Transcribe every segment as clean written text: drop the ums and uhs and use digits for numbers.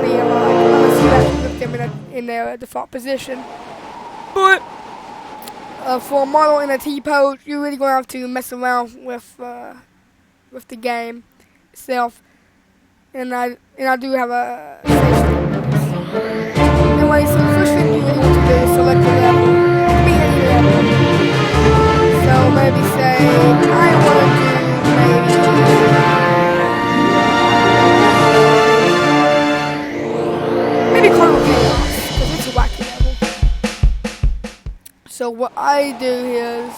really like, unless you have to put them in their default position. But for a model in a T-pose, you're really going to have to mess around with the game itself. And I do have a anyway, so the first thing you really want to do is select the level. Be any level. So maybe say I want to do maybe Carnival Chaos, because it's a wacky level. So what I do is,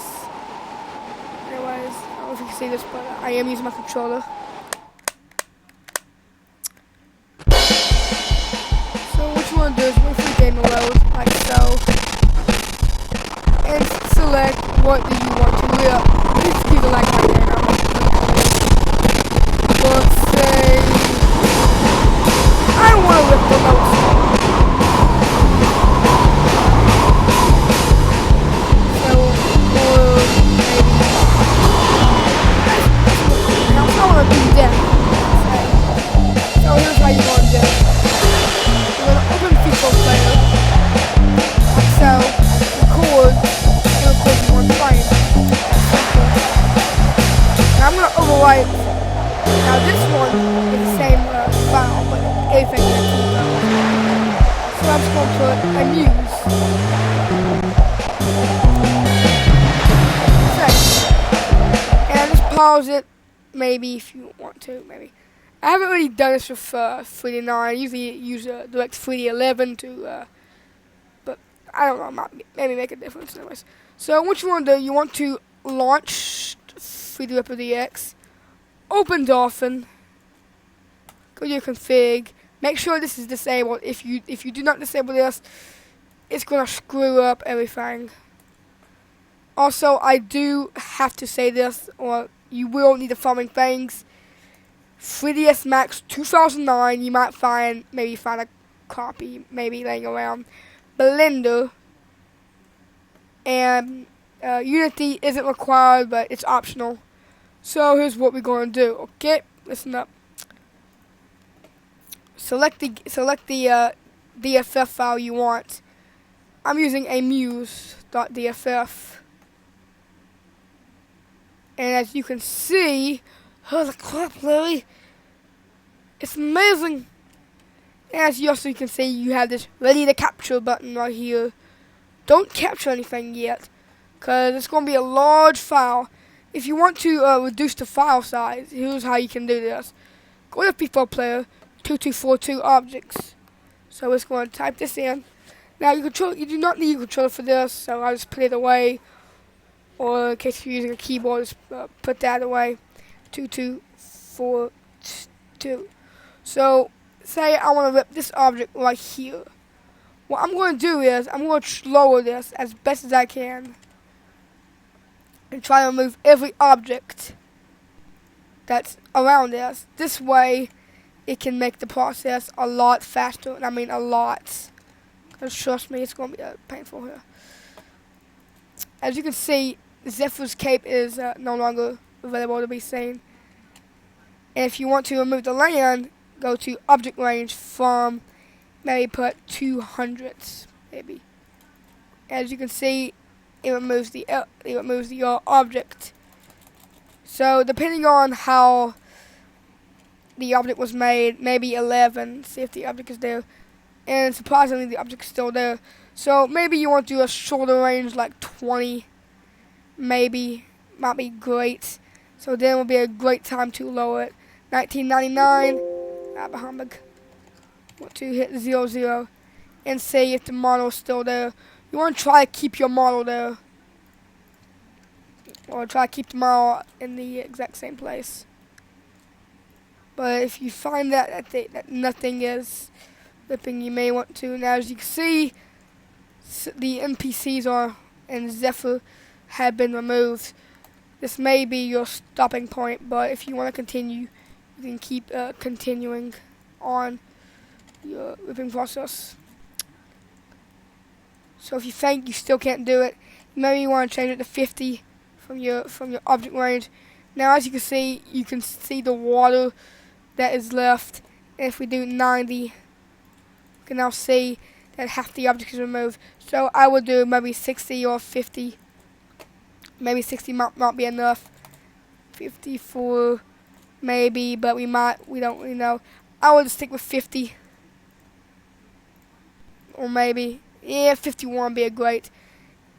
anyways, I don't know if you can see this, but I am using my controller. What you want to do is wait for the game to load, like so, and select what do you want to rip. It's either like my game, I'm not but say I want to rip the lowest one. So, or maybe I want to do that. So here's how you want to do it. Open Fifo Player, like so, record, and record you want to find. Now I'm going to overwrite. Now this one is the same file, but everything is Fifo. So I'm just going to put amuse. And I just pause it, maybe if you want to, maybe. I haven't really done this with 3D9. I usually use direct 3D11 to, but I don't know, maybe make a difference anyways. So what you want to do, you want to launch 3D Ripper DX, open Dolphin, go to your config, make sure this is disabled. If you do not disable this, it's going to screw up everything. Also, I do have to say this, or you will need the following things. 3ds Max 2009, you might find a copy maybe laying around. Blender and Unity isn't required, but it's optional. So here's what we're going to do. Okay, listen up. Select the DFF file you want. I'm using amuse.dff, and as you can see. Holy crap, Larry. It's amazing. As you also can see, you have this ready to capture button right here. Don't capture anything yet, because it's going to be a large file. If you want to reduce the file size, here's how you can do this. Go to Fifo Player, 2242 objects. So it's going to type this in. Now you do not need a controller for this, so I'll just put it away. Or in case you're using a keyboard, just put that away. 2242. So say I want to rip this object right here. What I'm going to do is I'm going to lower this as best as I can and try to remove every object that's around this. This way it can make the process a lot faster, and I mean a lot. Because trust me, it's going to be painful here. As you can see, Zephyr's cape is no longer available to be seen. And if you want to remove the land, go to object range from maybe put 200 maybe. As you can see, it removes the object. So depending on how the object was made, maybe 11. See if the object is there, and surprisingly the object is still there. So maybe you want to do a shorter range like 20. Maybe might be great. So then will be a great time to lower it. 1999. Humbug. Want to hit 00 and see if the model is still there. You want to try to keep your model there, or try to keep the model in the exact same place. But if you find that nothing is ripping, you may want to. Now, as you can see, the NPCs and Zephyr have been removed. This may be your stopping point, but if you want to continue, you can keep continuing on your ripping process. So if you think you still can't do it, maybe you want to change it to 50 from your object range. Now, as you can see the water that is left. And if we do 90, can now see that half the object is removed. So I would do maybe 60 or 50. Maybe 60 might be enough. 54 maybe, but we don't really know. I would stick with 50. Or maybe, yeah, 51 would be a great.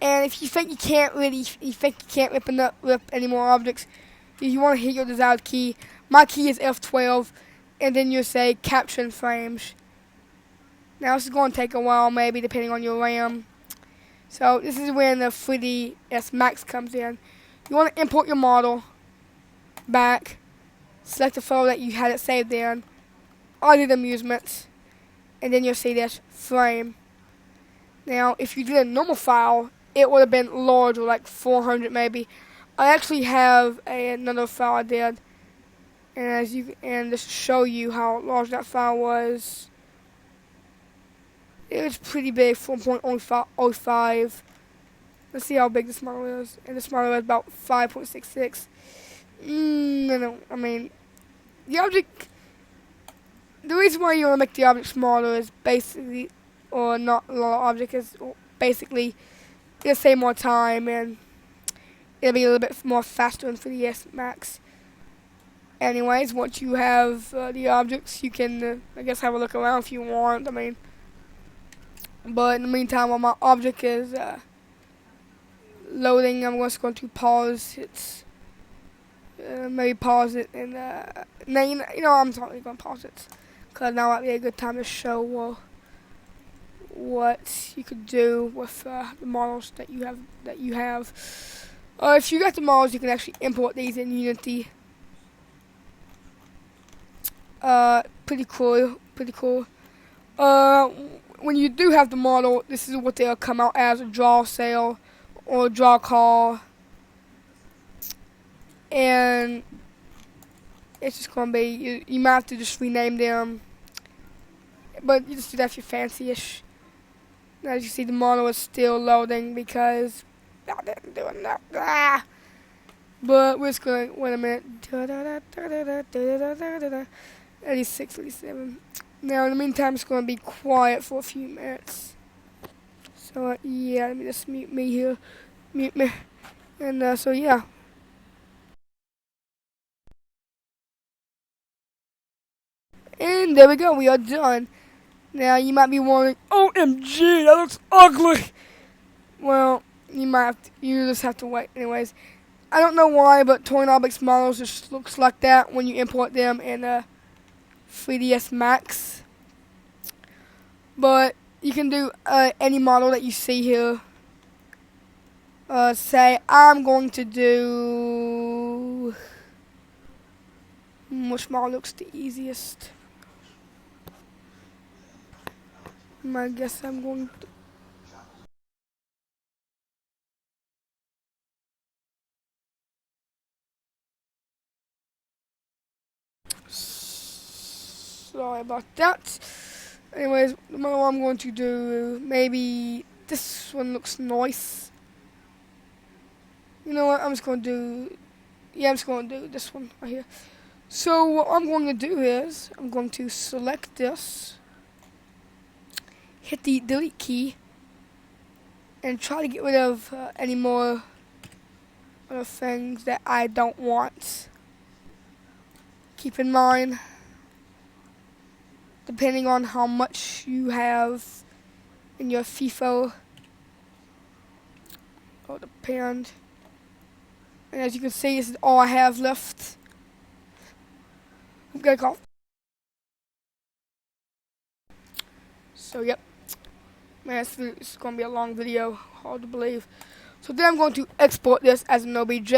And if you think you can't rip any more objects, if you want to hit your desired key, my key is F12, and then you say capture in frames. Now this is going to take a while, maybe depending on your RAM. So this is when the 3ds Max comes in. You want to import your model back, select the photo that you had it saved in, audit amusements, and then you'll see this frame. Now, if you did a normal file, it would have been larger, like 400 maybe. I actually have another file I did, and just to show you how large that file was. It was pretty big, 4.05. Let's see how big this model is. And this model is about 5.66. No, I mean, the object. The reason why you want to make the object smaller is basically, or not a lot of object, is basically it'll save more time and it'll be a little bit more faster in 3ds Max. Anyways, once you have the objects, you can, I guess, have a look around if you want. I mean, but in the meantime, while my object is loading, I'm just going to pause it. Maybe pause it, and now I'm totally going to pause it, because now might be a good time to show what you could do with the models that you have. If you got the models, you can actually import these in Unity. Pretty cool. When you do have the model, this is what they'll come out as: a draw cell or a draw call, and it's just gonna be you might have to just rename them, but you just do that if you're fancy-ish. As you see, the model is still loading because I didn't do enough. But we're just going, wait a minute. 86, 87. Now, in the meantime, it's going to be quiet for a few minutes. So, yeah, let me just mute me here. Mute me. And, so, yeah. And there we go. We are done. Now, you might be wondering, OMG, that looks ugly. Well, you just have to wait. Anyways, I don't know why, but Tornado Outbreak's models just looks like that when you import them in 3ds Max. But you can do any model that you see here. Say I'm going to do which model looks the easiest. I guess I'm going to. Sorry about that. Anyways, the model I'm going to do, maybe this one looks nice. You know what, I'm just going to do this one right here. So what I'm going to do is, I'm going to select this, hit the delete key, and try to get rid of any more other things that I don't want. Keep in mind, depending on how much you have in your Fifo, it'll depend. And as you can see, this is all I have left. I'm gonna call. So yep, man, it's gonna be a long video, hard to believe. So then I'm going to export this as an OBJ.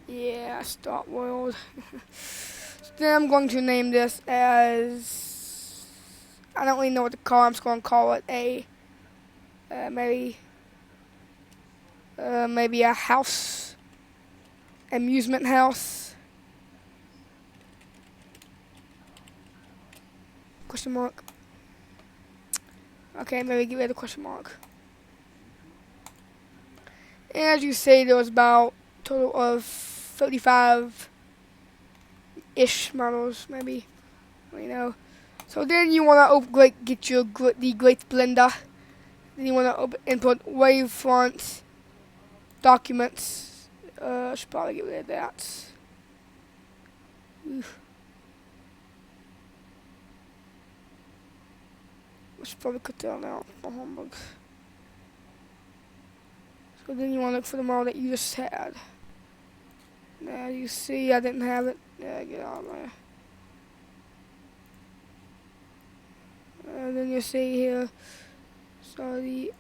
Yeah, start world. So then I'm going to name this as, I don't really know what to call it. I'm just going to call it a maybe a house, amusement house. Question mark. Okay, maybe get rid of the question mark. And as you see, there was about a total of 35-ish models, maybe. you know. So then you want to get the Great Blender. Then you want to input wavefront documents. I should probably get rid of that. Oof. I should probably cut that out. So then you want to look for the model that you just had. Now you see I didn't have it. Yeah, get out of there. And then you see here, so the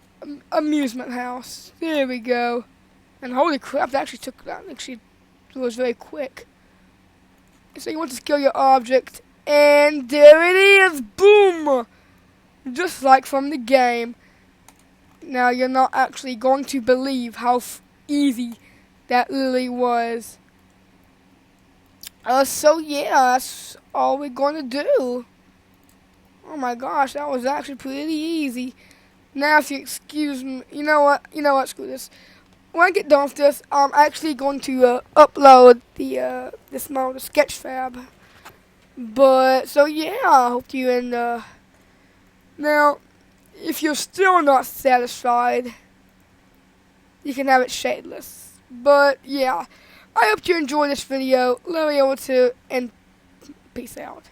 amusement house. There we go. And holy crap, that actually was very quick. So you want to scale your object, and there it is, boom! Just like from the game. Now you're not actually going to believe how easy that really was. So yeah, that's all we're going to do. Oh my gosh, that was actually pretty easy. Now if you excuse me, you know what, screw this. When I get done with this, I'm actually going to upload this model to Sketchfab. But so yeah, I hope you now if you're still not satisfied, you can have it shadeless. But yeah, I hope you enjoyed this video. Let me know and peace out.